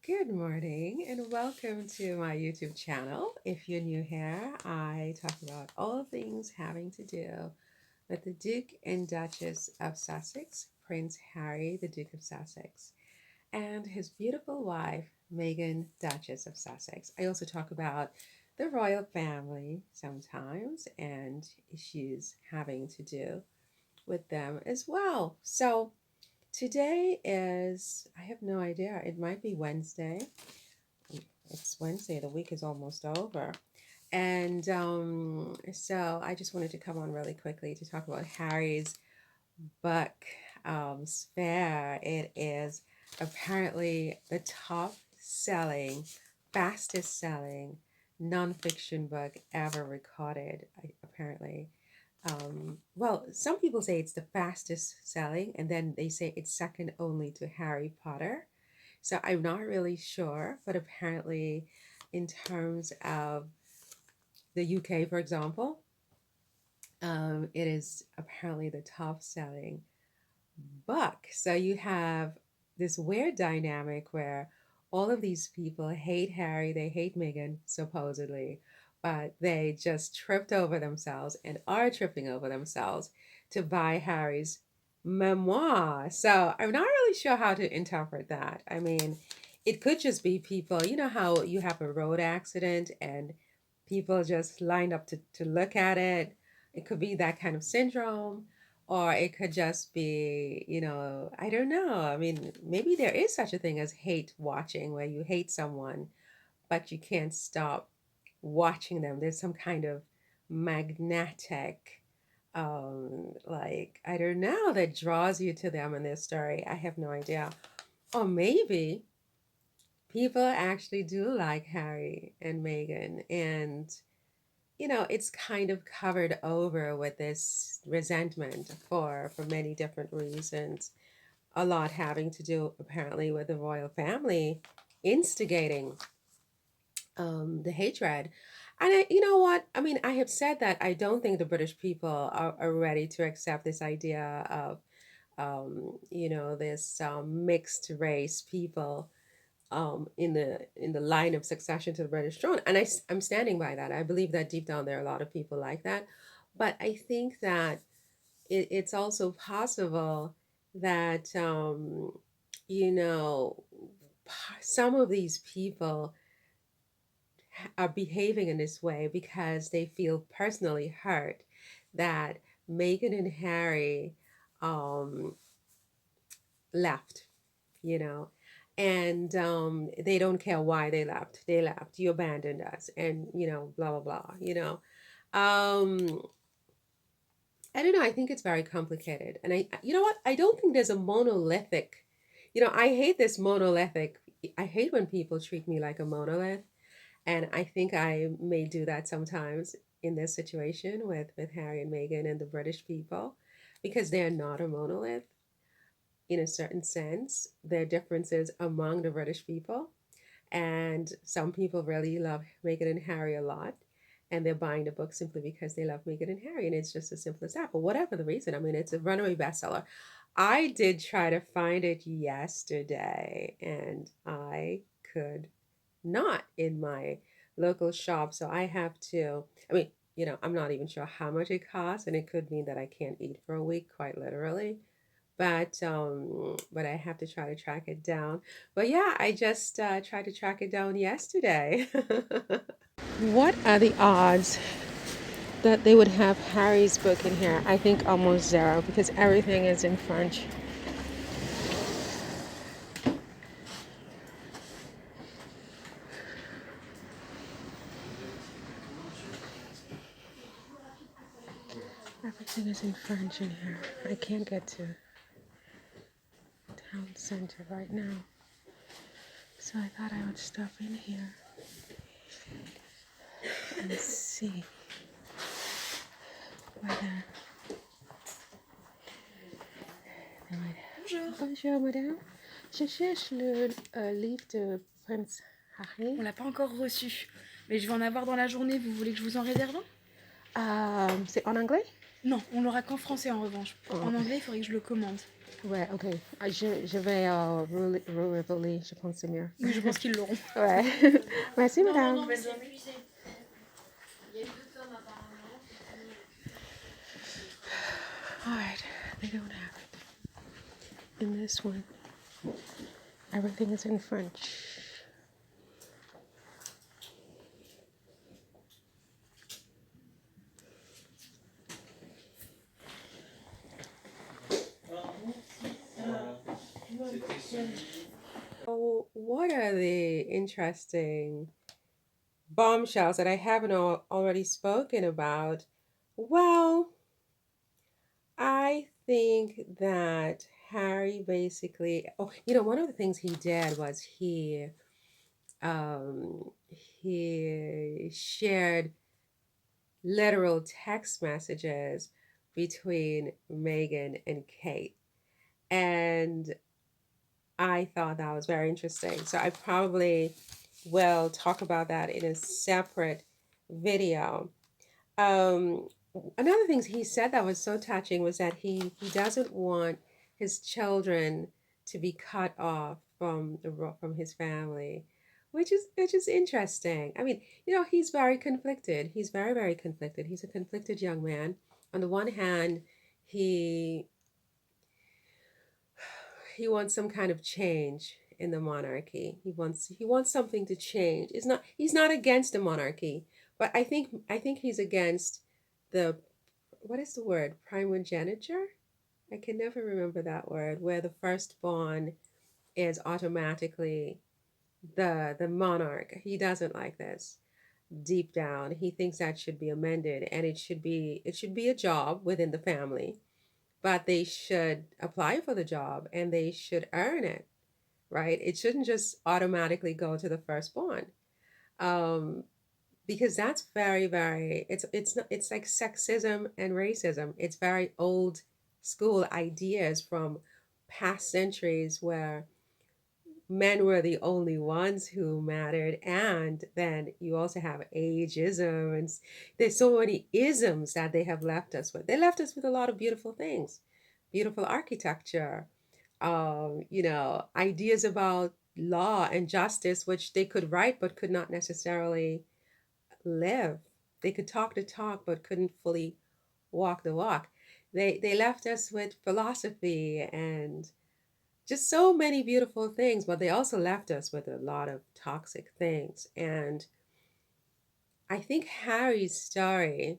Good morning and welcome to my YouTube channel. If you're new here, I talk about all things having to do with the Duke and Duchess of Sussex, Prince Harry, the Duke of Sussex, and his beautiful wife, Meghan, Duchess of Sussex. I also talk about the royal family sometimes and issues having to do with them as well. So, today is, I have no idea, it might be Wednesday. It's Wednesday, the week is almost over. And so I just wanted to come on really quickly to talk about Harry's book, Spare. It is apparently the top selling, fastest selling nonfiction book ever recorded, apparently. Well, some people say it's the fastest selling, and then they say it's second only to Harry Potter. So I'm not really sure, but apparently, in terms of the UK, for example, it is apparently the top selling book. So you have this weird dynamic where all of these people hate Harry, they hate Meghan, supposedly, but they just tripped over themselves and are tripping over themselves to buy Harry's memoir. So I'm not really sure how to interpret that. I mean, it could just be people, you know how you have a road accident and people just lined up to look at it. It could be that kind of syndrome, or it could just be, I don't know. I mean, maybe there is such a thing as hate watching, where you hate someone, but you can't stop watching them. There's some kind of magnetic, like, I don't know, that draws you to them and their story. I have no idea. Or maybe people actually do like Harry and Meghan, and it's kind of covered over with this resentment for many different reasons. A lot having to do apparently with the royal family instigating the hatred. And you know what? I mean, I have said that I don't think the British people are ready to accept this idea of, this mixed race people in the line of succession to the British throne. And I'm standing by that. I believe that deep down there are a lot of people like that. But I think that it's also possible that you know some of these people are behaving in this way because they feel personally hurt that Meghan and Harry um, left, you know, and they don't care why they left. They left. You abandoned us, and blah blah blah. I don't know. I think it's very complicated, and you know what? I don't think there's a monolithic. I hate this monolithic. I hate when people treat me like a monolith, and I think I may do that sometimes in this situation with Harry and Meghan and the British people, because they're not a monolith in a certain sense. There are differences among the British people, and some people really love Meghan and Harry a lot, and they're buying the book simply because they love Meghan and Harry, and it's just as simple as that. But whatever the reason, I mean, it's a runaway bestseller. I did try to find it yesterday, and I could not in my local shop. So I have to, I mean, I'm not even sure how much it costs, and it could mean that I can't eat for a week, quite literally. But I have to try to track it down. But yeah, I just tried to track it down yesterday. What are the odds that they would have Harry's book in here? I think almost zero, because everything is in French. Everything is in French in here. I can't get to town center right now. So I thought I would stop in here and see whether they might have. Bonjour. Bonjour, madame. Je cherche le livre de Prince Harry. On l'a pas encore reçu, mais je vais en avoir dans la journée. Vous voulez que je vous en réserve un? C'est en anglais? Non, on l'aura qu'en français en revanche. Oh. En anglais, il faudrait que je le commande. Ouais, ok. Ah, je vais révéler, je pense que c'est mieux. Oui, je pense qu'ils l'auront. Ouais. Merci, madame. Non, bonne journée. All right, they don't have it. In this one, everything is in French. So, what are the interesting bombshells that I haven't already spoken about? Well, I think that Harry basically, one of the things he did was um, he shared literal text messages between Meghan and Kate. And I thought that was very interesting. So I probably will talk about that in a separate video. Um, Another thing he said that was so touching was that he doesn't want his children to be cut off from his family, which is interesting. I mean, he's very conflicted. He's very, very conflicted. He's a conflicted young man. On the one hand, he he wants some kind of change in the monarchy. He wants something to change. He's not against the monarchy, but I think he's against the, what is the word? Primogeniture? I can never remember that word, where the firstborn is automatically the monarch. He doesn't like this. Deep down, he thinks that should be amended, and it should be a job within the family, but they should apply for the job and they should earn it, right? It shouldn't just automatically go to the firstborn. Um, because that's very, very, it's like sexism and racism. It's very old school ideas from past centuries where men were the only ones who mattered. And then you also have ageism, and there's so many isms that they have left us with. They left us with a lot of beautiful things, beautiful architecture, ideas about law and justice, which they could write but could not necessarily live. They could talk the talk but couldn't fully walk the walk. They left us with philosophy and just so many beautiful things, but they also left us with a lot of toxic things. And I think Harry's story,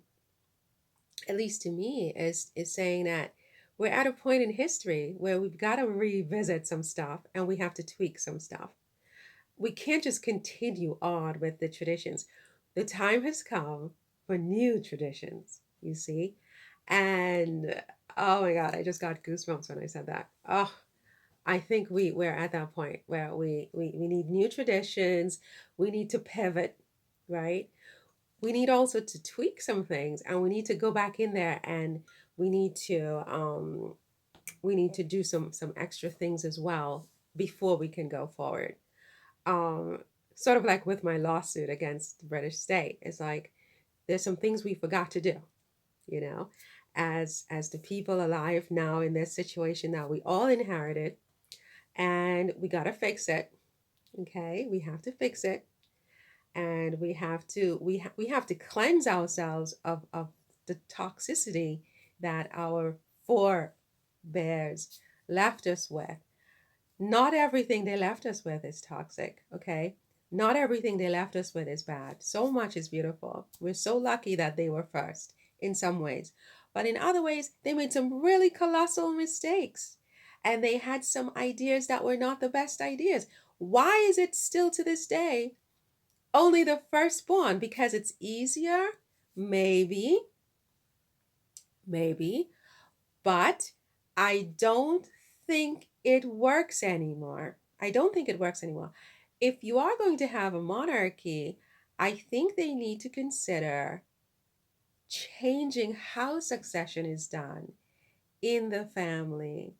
at least to me, is saying that we're at a point in history where we've got to revisit some stuff and we have to tweak some stuff. We can't just continue on with the traditions. The time has come for new traditions, you see? And oh my God, I just got goosebumps when I said that. Oh, I think we're at that point where we need new traditions. We need to pivot, right? We need also to tweak some things, and we need to go back in there, and we need to do some extra things as well before we can go forward. um, Sort of like with my lawsuit against the British state. It's like there's some things we forgot to do, you know, as the people alive now in this situation that we all inherited, and we gotta fix it. Okay, we have to fix it, and we have to cleanse ourselves of the toxicity that our forebears left us with. Not everything they left us with is toxic, okay? Not everything they left us with is bad. So much is beautiful. We're so lucky that they were first in some ways. But in other ways, they made some really colossal mistakes. And they had some ideas that were not the best ideas. Why is it still to this day only the firstborn? Because it's easier? Maybe. Maybe. But I don't think it works anymore. I don't think it works anymore. If you are going to have a monarchy, I think they need to consider changing how succession is done in the family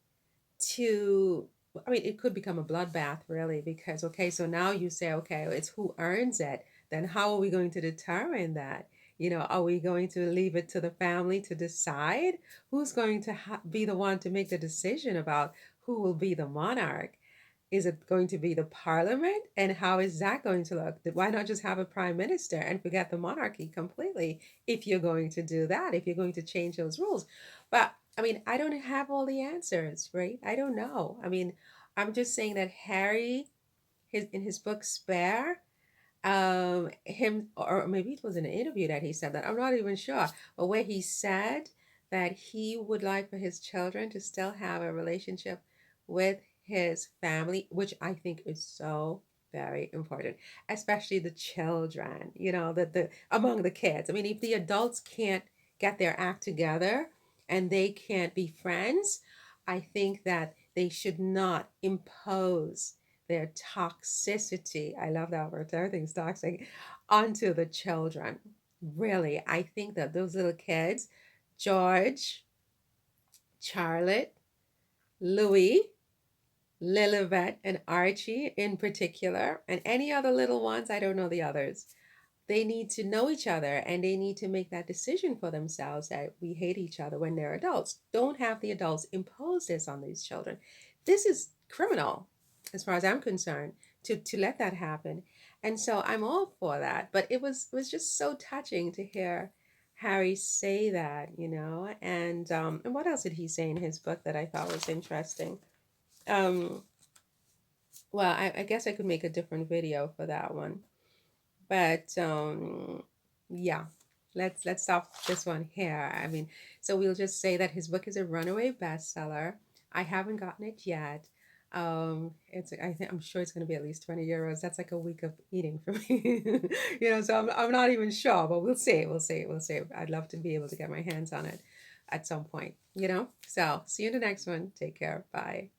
to, I mean, it could become a bloodbath, really, because, okay, so now you say, okay, it's who earns it. Then how are we going to determine that? Are we going to leave it to the family to decide who's going to be the one to make the decision about who will be the monarch? Is it going to be the parliament? And how is that going to look? Why not just have a prime minister and forget the monarchy completely if you're going to do that, if you're going to change those rules? But I mean, I don't have all the answers, right? I don't know. I mean, I'm just saying that Harry, in his book Spare, him, or maybe it was in an interview that he said that, I'm not even sure, but where he said that he would like for his children to still have a relationship with his family, which I think is so very important, especially the children, the among the kids. I mean, if the adults can't get their act together and they can't be friends, I think that they should not impose their toxicity. I love that word. Everything's toxic onto the children. Really, I think that those little kids, George, Charlotte, Louis, Lilibet, and Archie in particular, and any other little ones, I don't know the others. They need to know each other and they need to make that decision for themselves that we hate each other when they're adults. Don't have the adults impose this on these children. This is criminal, as far as I'm concerned, to let that happen. And so I'm all for that. But it was just so touching to hear Harry say that, and what else did he say in his book that I thought was interesting? Um, well, I guess I could make a different video for that one. But yeah, let's stop this one here. I mean, so we'll just say that his book is a runaway bestseller. I haven't gotten it yet. I'm sure it's going to be at least 20 euros. That's like a week of eating for me, So I'm not even sure, but we'll see, we'll see. I'd love to be able to get my hands on it at some point. So see you in the next one. Take care. Bye.